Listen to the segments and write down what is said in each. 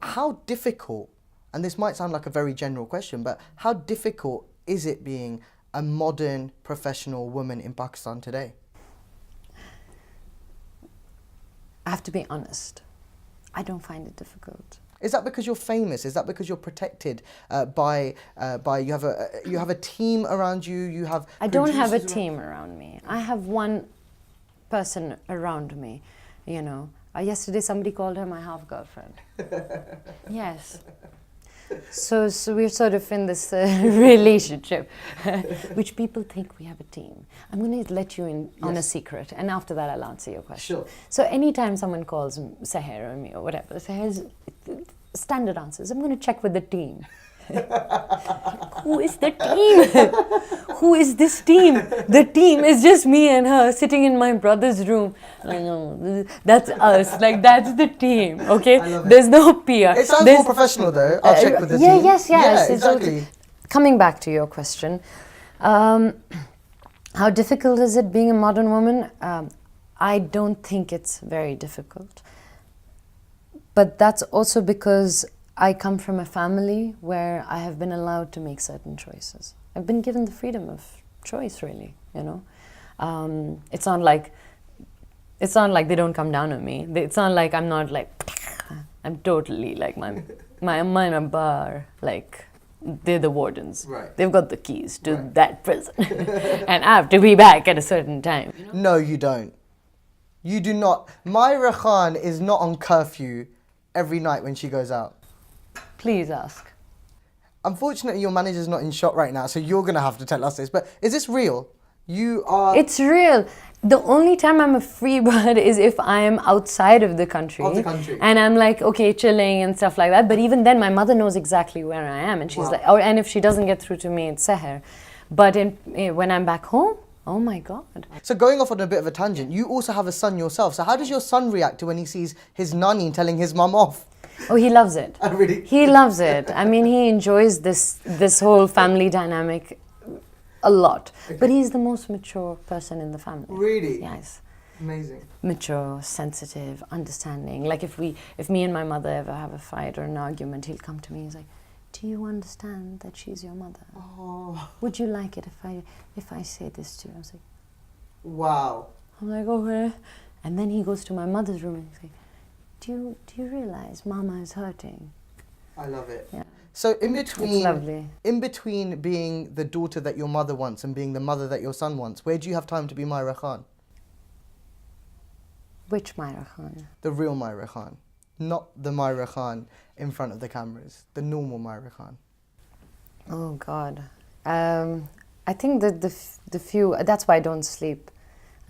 how difficult, and this might sound like a very general question, but how difficult is it being a modern professional woman in Pakistan today? I have to be honest. I don't find it difficult. Is that because you're famous? Is that because you're protected by you have a team around you? You have I don't have a team around me. I have one person around me, you know. Yesterday somebody called her my half girlfriend. Yes. So we're sort of in this relationship, which people think we have a team. I'm going to let you in on a secret, and after that I'll answer your question. Sure. So anytime someone calls Seher or me or whatever, Seher's standard answers, I'm going to check with the team. Who is the team? Who is this team? The team is just me and her sitting in my brother's room. Like, no, that's us. Like, that's the team. Okay, there's no peer. It sounds more professional, though. I'll check with the team. Yes. Yeah, exactly. Coming back to your question, how difficult is it being a modern woman? I don't think it's very difficult. But that's also because I come from a family where I have been allowed to make certain choices. I've been given the freedom of choice, really, you know. It's not like they don't come down on me. It's not like I'm not like, I'm totally like my bar, like they're the wardens. Right. They've got the keys to that prison. And I have to be back at a certain time. You know? No, you don't. You do not. Mahira Khan is not on curfew every night when she goes out. Please ask. Unfortunately, your manager's not in shot right now, so you're going to have to tell us this. But is this real? You are... It's real. The only time I'm a free bird is if I am outside of the country. And I'm like, okay, chilling and stuff like that. But even then, my mother knows exactly where I am. And she's like, and if she doesn't get through to me, it's Seher. But when I'm back home, oh my God. So going off on a bit of a tangent, you also have a son yourself. So how does your son react to when he sees his nanny telling his mum off? Oh, he loves it. Oh, really? He loves it. I mean, he enjoys this whole family dynamic a lot. Okay. But he's the most mature person in the family. Really? Yes. Amazing. Mature, sensitive, understanding. Like if me and my mother ever have a fight or an argument, he'll come to me and he's like, do you understand that she's your mother? Oh. Would you like it if I say this to you? I was like, wow. I'm like, okay. And then he goes to my mother's room and he's like, do you realize Mama is hurting? I love it. Yeah. So It's lovely. in between being the daughter that your mother wants and being the mother that your son wants, where do you have time to be Mahira Khan? Which Mahira Khan? The real Mahira Khan. Not the Mahira Khan in front of the cameras. The normal Mahira Khan. Oh God. I think that the few, that's why I don't sleep.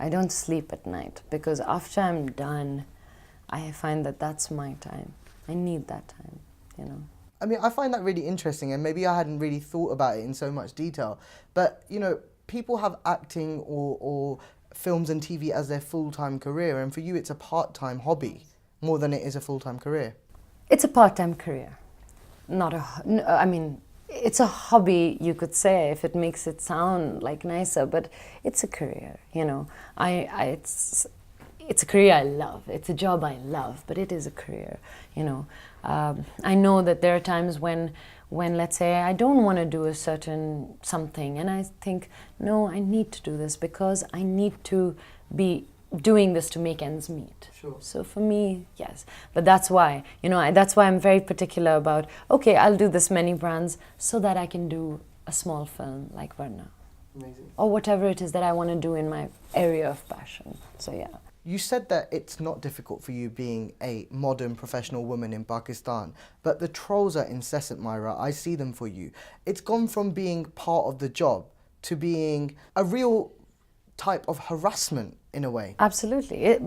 I don't sleep at night because after I'm done, I find that that's my time. I need that time, you know. I mean, I find that really interesting, and maybe I hadn't really thought about it in so much detail. But, you know, people have acting or films and TV as their full-time career, and for you it's a part-time hobby more than it is a full-time career. It's a part-time career. I mean, it's a hobby, you could say, if it makes it sound like nicer, but it's a career, you know. It's a career I love. It's a job I love, but it is a career, you know. I know that there are times when let's say I don't want to do a certain something and I think, no, I need to do this because I need to be doing this to make ends meet. Sure. So for me, yes. But that's why, you know, that's why I'm very particular about, okay, I'll do this many brands so that I can do a small film like Verna. Amazing. Or whatever it is that I want to do in my area of passion. So yeah. You said that it's not difficult for you being a modern professional woman in Pakistan, but the trolls are incessant, Mahira. I see them for you. It's gone from being part of the job to being a real type of harassment in a way. Absolutely.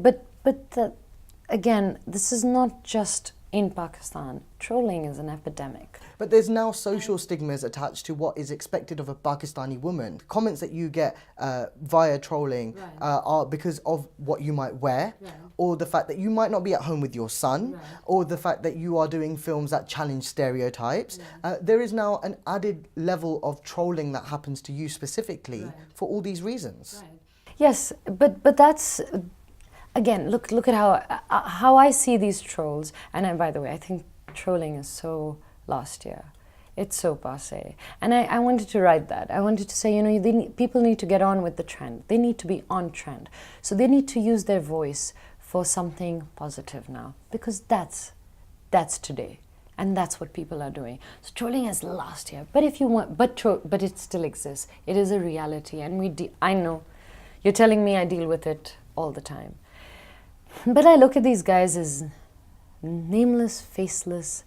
Again, this is not just in Pakistan. Trolling is an epidemic. But there's now social stigmas attached to what is expected of a Pakistani woman. Comments that you get via trolling are because of what you might wear, or the fact that you might not be at home with your son, or the fact that you are doing films that challenge stereotypes. There is now an added level of trolling that happens to you specifically for all these reasons. Yes, but that's... Again, look at how I see these trolls, and by the way, I think trolling is so last year. It's so passé. And I wanted to write that. I wanted to say, you know, people need to get on with the trend. They need to be on trend. So they need to use their voice for something positive now, because that's today. And that's what people are doing. So trolling is last year. But if you want, but it still exists. It is a reality. And I know, you're telling me I deal with it all the time. But I look at these guys as nameless, faceless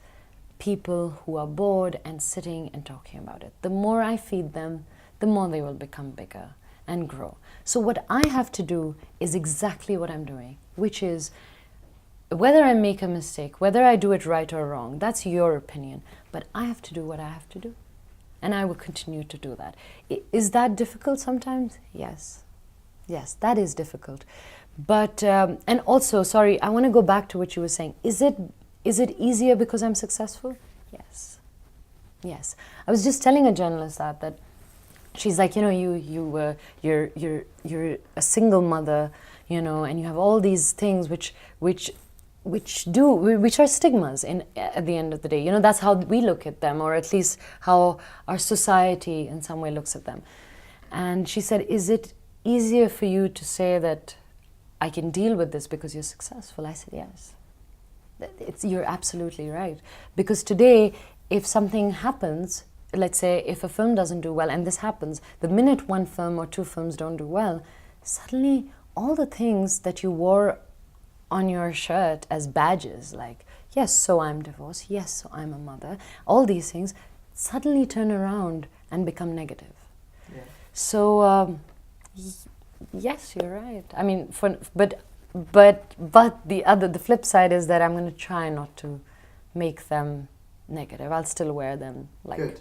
people who are bored and sitting and talking about it. The more I feed them, the more they will become bigger and grow. So what I have to do is exactly what I'm doing, which is, whether I make a mistake, whether I do it right or wrong, that's your opinion. But I have to do what I have to do. And I will continue to do that. Is that difficult sometimes? Yes. Yes, that is difficult. But, and also, sorry, I want to go back to what you were saying. Is it easier because I'm successful? Yes. Yes. I was just telling a journalist that she's like, you know, you're a single mother, you know, and you have all these things which are stigmas at the end of the day. You know, that's how we look at them, or at least how our society in some way looks at them. And she said, is it easier for you to say that I can deal with this because you're successful? I said, yes. You're absolutely right. Because today, if something happens, let's say if a film doesn't do well, and this happens, the minute one film or two films don't do well, suddenly all the things that you wore on your shirt as badges, like, yes, so I'm divorced, yes, so I'm a mother, all these things suddenly turn around and become negative. Yeah. So, yes, you're right. I mean, but the flip side is that I'm going to try not to make them negative. I'll still wear them like, good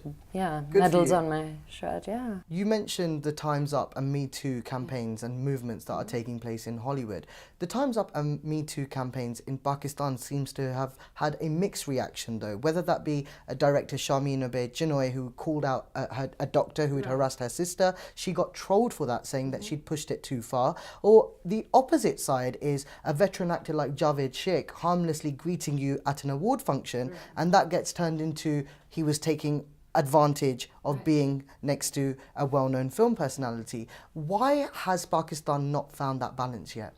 medals on my shirt, yeah. You mentioned the Time's Up and Me Too campaigns and movements that are taking place in Hollywood. The Time's Up and Me Too campaigns in Pakistan seems to have had a mixed reaction though, whether that be a director, Sharmeen Obaid-Chinoy, who called out a doctor who had harassed her sister. She got trolled for that, saying that she'd pushed it too far. Or the opposite side is a veteran actor like Javed Sheikh harmlessly greeting you at an award function, and that gets turned into he was taking advantage of being next to a well-known film personality. Why has Pakistan not found that balance yet?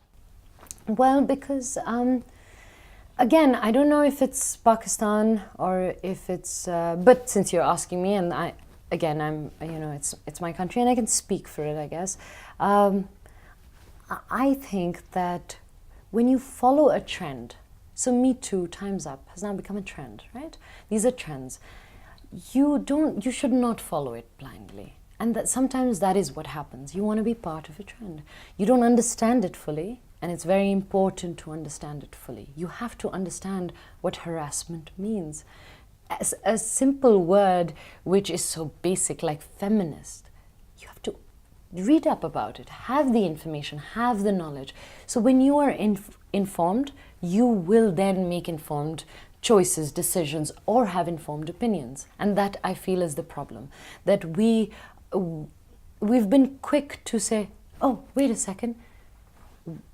Well, because again, I don't know if it's Pakistan or if it's but since you're asking me, and I'm you know, it's my country and I can speak for it, I guess. I think that when you follow a trend, so Me Too, Time's Up has now become a trend, right? These are trends. You should not follow it blindly. And that sometimes that is what happens. You want to be part of a trend. You don't understand it fully, and it's very important to understand it fully. You have to understand what harassment means. As a simple word which is so basic, like feminist, you have to read up about it, have the information, have the knowledge. So when you are informed, you will then make informed choices, decisions, or have informed opinions. And that, I feel, is the problem. That we've been quick to say, oh, wait a second,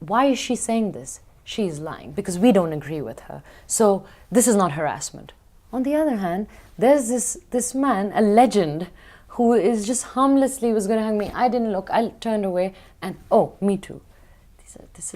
why is she saying this? She is lying because we don't agree with her. So this is not harassment. On the other hand, there's this man, a legend, who is just harmlessly was going to hug me. I didn't look, I turned away, and oh, Me Too. This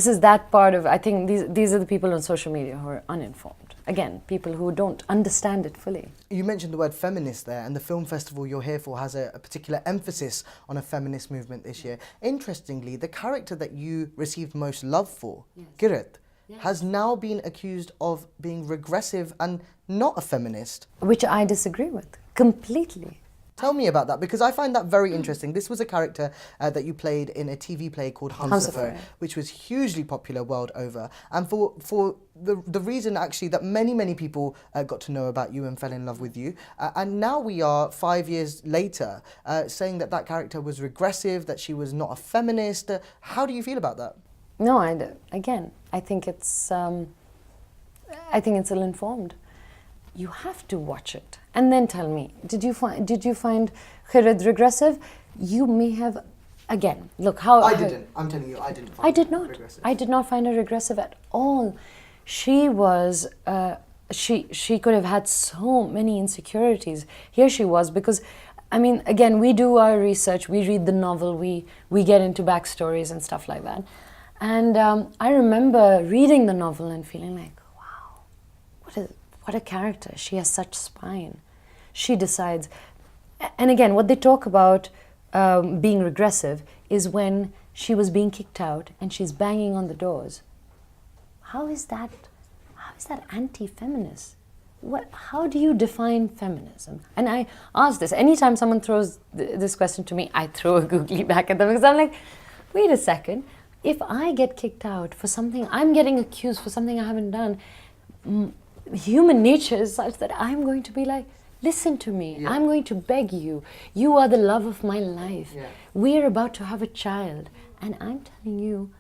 is that part of, I think these are the people on social media who are uninformed. Again, people who don't understand it fully. You mentioned the word feminist there, and the film festival you're here for has a particular emphasis on a feminist movement this year. Interestingly, the character that you received most love for, Kirat, has now been accused of being regressive and not a feminist. Which I disagree with, completely. Tell me about that, because I find that very interesting. This was a character that you played in a TV play called Hamsafar, which was hugely popular world over. And for the reason actually that many people got to know about you and fell in love with you. And now we are 5 years later saying that that character was regressive, that she was not a feminist. How do you feel about that? No, I think it's ill-informed. You have to watch it and then tell me, did you find Khuda regressive? You may have again, look how... I didn't. I'm telling you, I didn't find I did her not. regressive. I did not find her regressive at all. She was... she could have had so many insecurities. Here she was, because, I mean, again, we do our research, we read the novel, we get into backstories and stuff like that. And I remember reading the novel and feeling like, wow, what a character. She has such spine. She decides... And again, what they talk about being regressive is when she was being kicked out and she's banging on the doors. How is that anti-feminist? How do you define feminism? And I ask this, anytime someone throws this question to me, I throw a googly back at them, because I'm like, wait a second, if I get kicked out for something, I'm getting accused for something I haven't done, human nature is such that I'm going to be like, listen to me, yeah. I'm going to beg you. You are the love of my life. Yeah. We're about to have a child. And I'm telling you,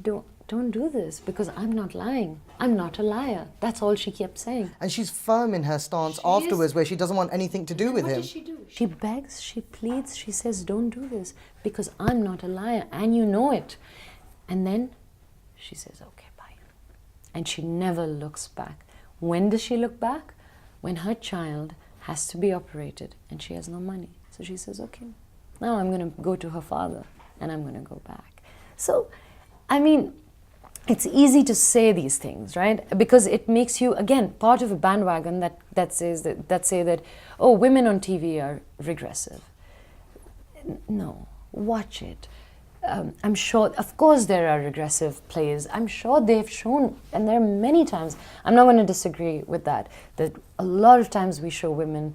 don't do this, because I'm not lying. I'm not a liar. That's all she kept saying. And she's firm in her stance afterwards, where she doesn't want anything to do with him. What does she do? She begs, she pleads, she says, don't do this, because I'm not a liar, and you know it. And then she says, okay, bye. And she never looks back. When does she look back? When her child has to be operated and she has no money. So she says, okay, now I'm going to go to her father and I'm going to go back. So, I mean, it's easy to say these things, right? Because it makes you, again, part of a bandwagon that say that, oh, women on TV are regressive. No, watch it. I'm sure, of course there are regressive plays. I'm sure they've shown, and there are many times, I'm not going to disagree with that a lot of times we show women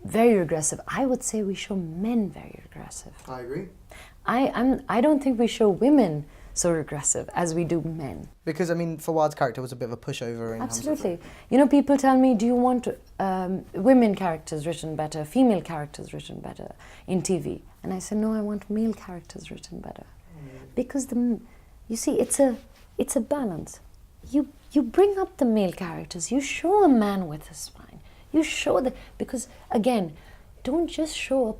very regressive. I would say we show men very regressive. I agree. I don't think we show women so regressive as we do men. Because, I mean, Fawad's character was a bit of a pushover in Absolutely. You know, people tell me, do you want women characters written better, female characters written better in TV? And I said, no, I want male characters written better. Because, you see, it's a balance. You bring up the male characters, you show a man with a spine. You show that, because, again, don't just show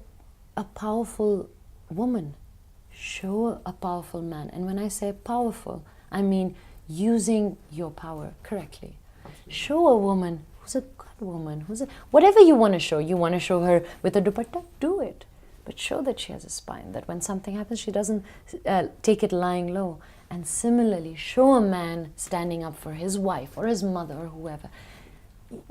a powerful woman. Show a powerful man. And when I say powerful, I mean using your power correctly. Absolutely. Show a woman who's a good woman, whatever you want to show. You want to show her with a dupatta, do it. But show that she has a spine, that when something happens, she doesn't take it lying low. And similarly, show a man standing up for his wife or his mother or whoever.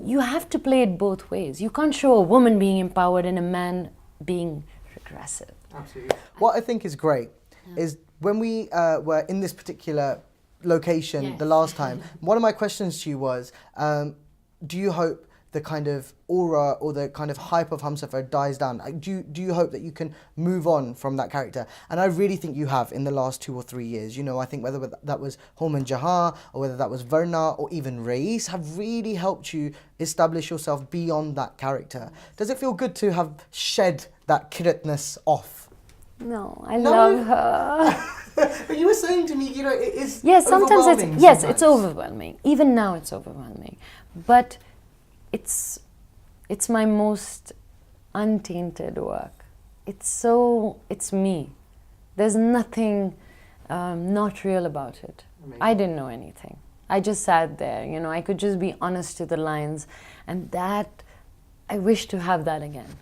You have to play it both ways. You can't show a woman being empowered and a man being regressive. Absolutely. What I think is great is when we were in this particular location the last time, one of my questions to you was, do you hope the kind of aura or the kind of hype of Humsafar dies down? Do you hope that you can move on from that character? And I really think you have in the last 2 or 3 years. You know, I think whether that was Home Jahan or whether that was Verna or even Reis have really helped you establish yourself beyond that character. Does it feel good to have shed that kiratness off? No, I love her. But you were saying to me, you know, it is sometimes it's overwhelming. Even now it's overwhelming. But it's my most untainted work. It's me. There's nothing not real about it. Amazing. I didn't know anything. I just sat there, you know, I could just be honest to the lines, and that, I wish to have that again.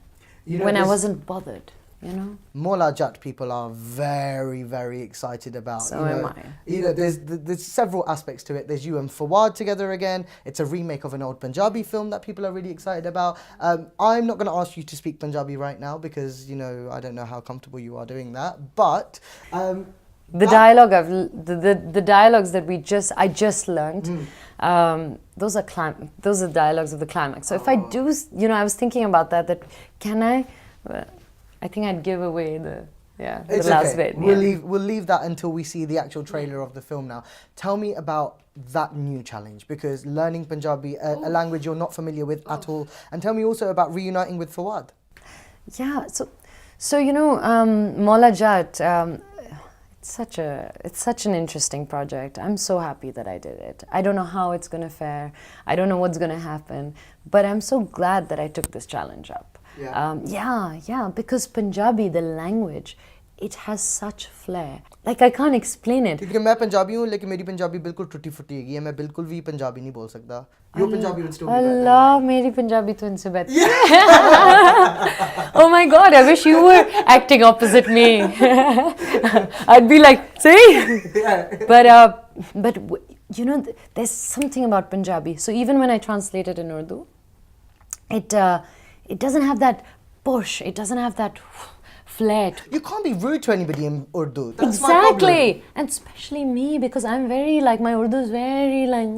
You know, when I wasn't bothered, you know. Maula Jatt people are very, very excited about. So am I. You know, there's several aspects to it. There's you and Fawad together again. It's a remake of an old Punjabi film that people are really excited about. I'm not going to ask you to speak Punjabi right now because, you know, I don't know how comfortable you are doing that. But the dialogues that I just learned. Those are dialogues of the climax. So if I do, you know, I was thinking about that can I think I'd give away the last bit. We'll leave that until we see the actual trailer of the film now. Tell me about that new challenge, because learning Punjabi, a language you're not familiar with at all, and tell me also about reuniting with Fawad. Yeah, so you know, Maula Jatt, it's such an interesting project. I'm so happy that I did it. I don't know how it's going to fare. I don't know what's going to happen. But I'm so glad that I took this challenge up. Yeah, because Punjabi, the language, it has such flair. Like I can't explain it. क्योंकि मैं पंजाबी हूँ लेकिन मेरी पंजाबी बिल्कुल टूटी फूटी है मैं बिल्कुल भी पंजाबी नहीं बोल सकता Your Punjabi would still be better Allah, मेरी पंजाबी तो इनसे better Oh my God, I wish you were acting opposite me. I'd be like, see? But you know, there's something about Punjabi. So even when I translate it in Urdu, it doesn't have that push. It doesn't have that flair. You can't be rude to anybody in Urdu. That's Exactly. And especially me, because I'm very like, my Urdu is very like,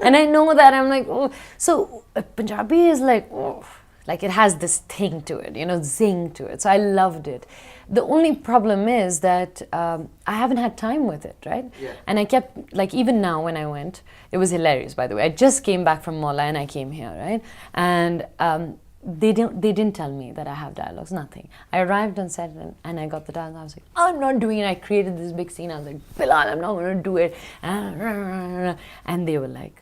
and I know that I'm like, oh. So Punjabi is like, oh. Like it has this thing to it, you know, zing to it. So I loved it. The only problem is that I haven't had time with it, right? Yeah. And I kept, like even now when I went, it was hilarious, by the way. I just came back from Maula and I came here, right? And they didn't tell me that I have dialogues, nothing. I arrived on set and I got the dialogue. I was like, I'm not doing it. I created this big scene. I was like, Bilal, I'm not going to do it. And they were like,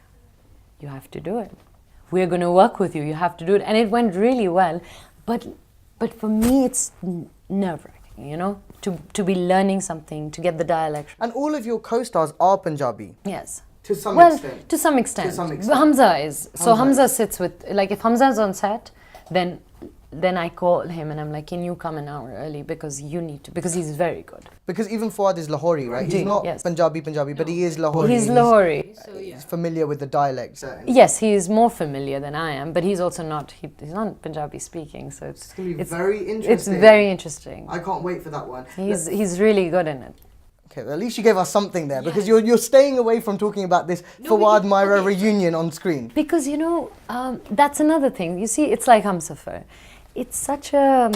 you have to do it. We're going to work with you. You have to do it. And it went really well. But for me, it's nerve-wracking, you know, to be learning something, to get the dialect. And all of your co-stars are Punjabi? Yes. To some extent? To some extent. To some extent. Hamza is. So Hamza sits with, like if Hamza's on set, then I call him and I'm like, can you come an hour early because you need to, because he's very good. Because even Fuad is Lahori, right? He's not Punjabi, but he is Lahori. He's Lahori. He's familiar with the dialects. Yes, he is more familiar than I am, but he's also not, he's not Punjabi speaking, so it's going to be very interesting. It's very interesting. I can't wait for that one. He's really good in it. Okay, well, at least you gave us something there, because you're staying away from talking about this Fawad Mahira reunion on screen. Because, you know, that's another thing. You see, it's like Humsafar. It's such a,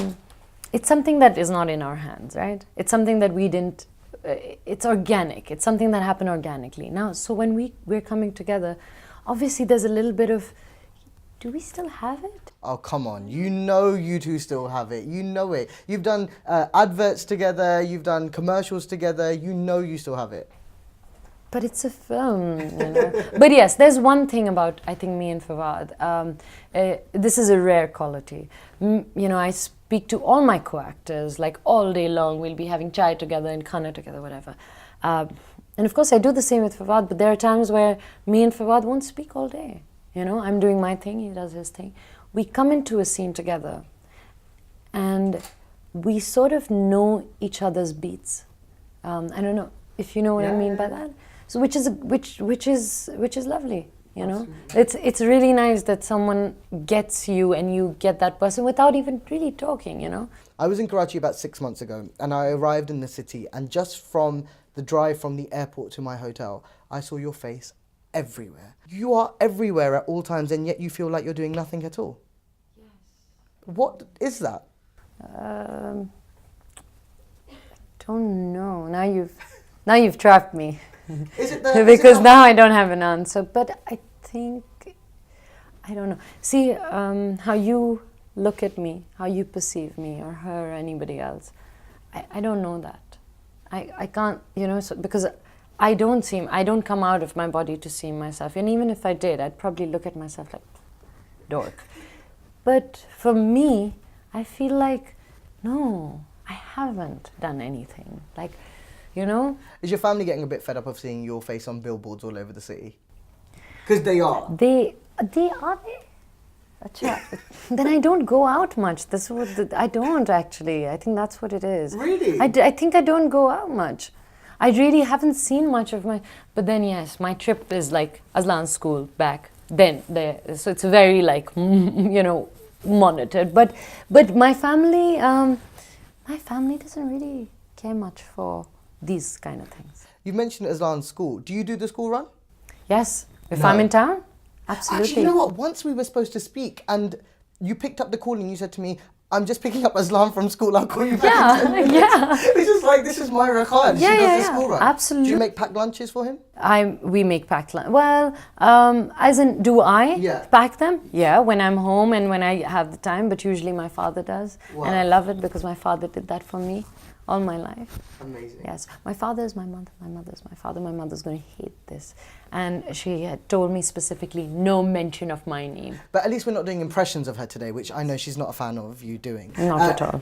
it's something that is not in our hands, right? It's something that we didn't, it's organic. It's something that happened organically. Now, so when we're coming together, obviously there's a little bit of, do we still have it? Oh, come on. You know you two still have it. You know it. You've done adverts together. You've done commercials together. You know you still have it. But it's a film, you know. But yes, there's one thing about, I think, me and Fawad. This is a rare quality. You know, I speak to all my co-actors, like all day long. We'll be having chai together and khana together, whatever. And of course, I do the same with Fawad, but there are times where me and Fawad won't speak all day. You know, I'm doing my thing, he does his thing. We come into a scene together and we sort of know each other's beats. I don't know if you know what I mean by that. So which is lovely, you know. It's really nice that someone gets you and you get that person without even really talking, you know. I was in Karachi about 6 months ago and I arrived in the city, and just from the drive from the airport to my hotel, I saw your face everywhere. You are everywhere at all times, and yet you feel like you're doing nothing at all. Yes. What is that? I don't know. Now you've trapped me. Is it the, because now I don't have an answer. But I think, I don't know. See, how you look at me, how you perceive me, or her, or anybody else. I don't know that. I can't, you know, so, because I don't come out of my body to see myself. And even if I did, I'd probably look at myself like, dork. But for me, I feel like, no, I haven't done anything. Like, you know? Is your family getting a bit fed up of seeing your face on billboards all over the city? Because they are. They are. Then I don't go out much. I don't actually. I think that's what it is. Really? I think I don't go out much. I really haven't seen much of my... But then, yes, my trip is like Aslan's school back. Then, there. So it's very like, you know, monitored. But my family doesn't really care much for these kind of things. You've mentioned Aslan's school. Do you do the school run? Yes. If I'm in town, absolutely. Actually, you know what? Once we were supposed to speak and you picked up the call and you said to me, I'm just picking up Aslan from school, I'll call you back in 10 minutes. Yeah. It's just like, this is Mahira Khan. She does the school run. Absolutely. Do you make packed lunches for him? We make packed lunch. Well, as in, do I pack them? Yeah, when I'm home and when I have the time, but usually my father does. Wow. And I love it because my father did that for me all my life. Amazing. Yes. My father is my mother, my mother is my father. My mother's going to hate this. And she had told me specifically, no mention of my name. But at least we're not doing impressions of her today, which I know she's not a fan of you doing. Not at all.